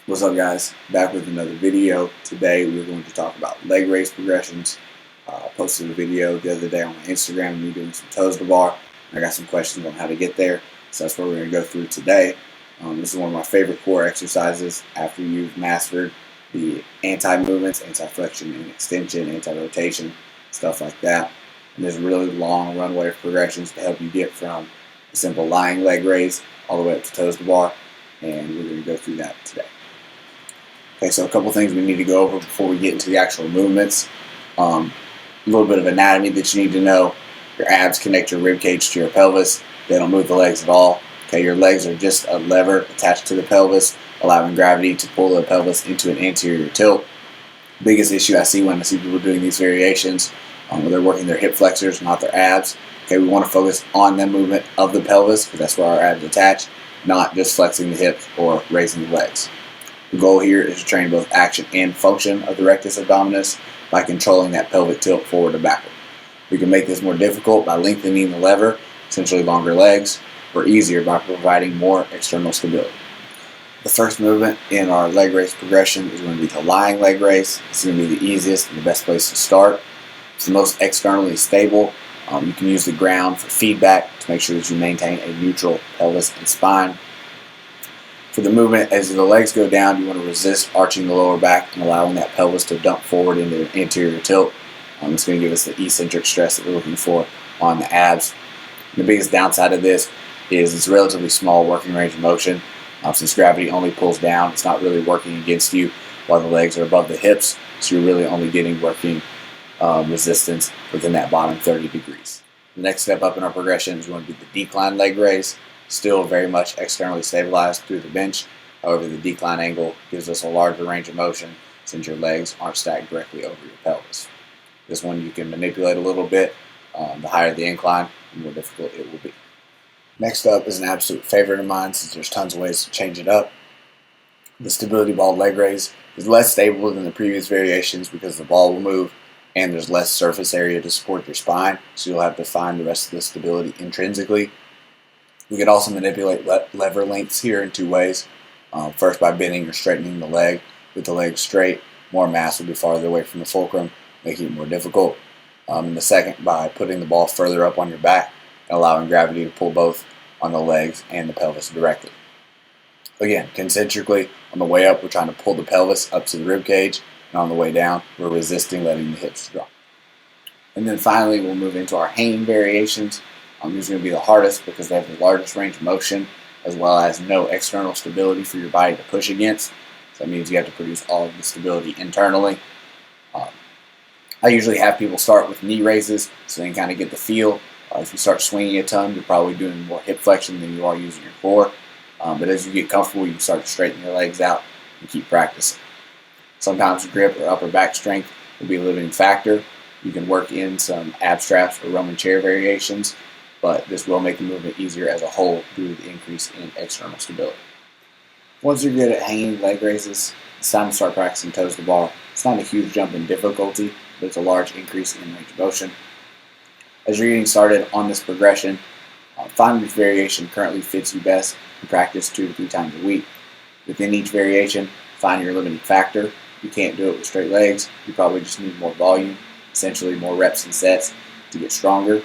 What's up, guys? Back with another video. Today we're going to talk about leg raise progressions. I posted a video the other day on my Instagram of me doing some toes to bar. I got some questions on how to get there, so that's what we're going to go through today. This is one of my favorite core exercises after you've mastered the anti-movements, anti-flexion and extension, anti-rotation, stuff like that. And there's a really long runway of progressions to help you get from a simple lying leg raise all the way up to toes to bar, and we're going to go through that today. Okay, so a couple things we need to go over before we get into the actual movements. A little bit of anatomy that you need to know. Your abs connect your rib cage to your pelvis. They don't move the legs at all. Okay, your legs are just a lever attached to the pelvis, allowing gravity to pull the pelvis into an anterior tilt. Biggest issue I see when I see people doing these variations, where they're working their hip flexors, not their abs. Okay, we want to focus on the movement of the pelvis because that's where our abs attach, not just flexing the hips or raising the legs. The goal here is to train both action and function of the rectus abdominis by controlling that pelvic tilt forward and backward. We can make this more difficult by lengthening the lever, essentially longer legs, or easier by providing more external stability. The first movement in our leg raise progression is going to be the lying leg raise. It's going to be the easiest and the best place to start. It's the most externally stable. You can use the ground for feedback to make sure that you maintain a neutral pelvis and spine. For the movement, as the legs go down, you want to resist arching the lower back and allowing that pelvis to dump forward into the anterior tilt. It's going to give us the eccentric stress that we're looking for on the abs. The biggest downside of this is it's relatively small working range of motion. Since gravity only pulls down, it's not really working against you while the legs are above the hips, so you're really only getting working resistance within that bottom 30 degrees. The next step up in our progression is going to be the decline leg raise. Still very much externally stabilized through the bench. However, the decline angle gives us a larger range of motion since your legs aren't stacked directly over your pelvis. This one you can manipulate a little bit. The higher the incline, the more difficult it will be. Next up is an absolute favorite of mine since there's tons of ways to change it up. The stability ball leg raise is less stable than the previous variations because the ball will move and there's less surface area to support your spine, so you'll have to find the rest of the stability intrinsically. We could also manipulate lever lengths here in two ways. First, by bending or straightening the leg. With the leg straight, more mass will be farther away from the fulcrum, making it more difficult. And the second, by putting the ball further up on your back and allowing gravity to pull both on the legs and the pelvis directly. Again, concentrically, on the way up, we're trying to pull the pelvis up to the rib cage, and on the way down, we're resisting letting the hips drop. And then finally, we'll move into our hanging variations. These are going to be the hardest because they have the largest range of motion as well as no external stability for your body to push against. So that means you have to produce all of the stability internally. I usually have people start with knee raises so they can kind of get the feel. If you start swinging a ton, you're probably doing more hip flexion than you are using your core. But as you get comfortable, you can start to straighten your legs out and keep practicing. Sometimes grip or upper back strength will be a limiting factor. You can work in some ab straps or Roman chair variations, but this will make the movement easier as a whole due to the increase in external stability. Once you're good at hanging leg raises, it's time to start practicing toes to bar. It's not a huge jump in difficulty, but it's a large increase in range of motion. As you're getting started on this progression, find which variation currently fits you best and practice 2 to 3 times a week. Within each variation, find your limiting factor. If you can't do it with straight legs, you probably just need more volume, essentially more reps and sets to get stronger.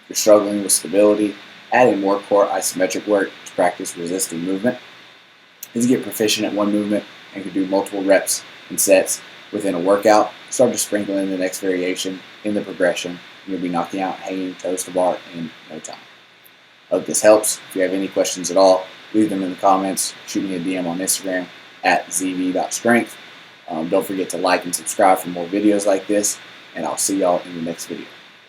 If you're struggling with stability, add in more core isometric work to practice resisting movement. As you get proficient at one movement and can do multiple reps and sets within a workout, start to sprinkle in the next variation in the progression, and you'll be knocking out hanging toes to bar in no time. I hope this helps. If you have any questions at all, leave them in the comments. Shoot me a DM on Instagram at zv.strength. Don't forget to like and subscribe for more videos like this, and I'll see y'all in the next video.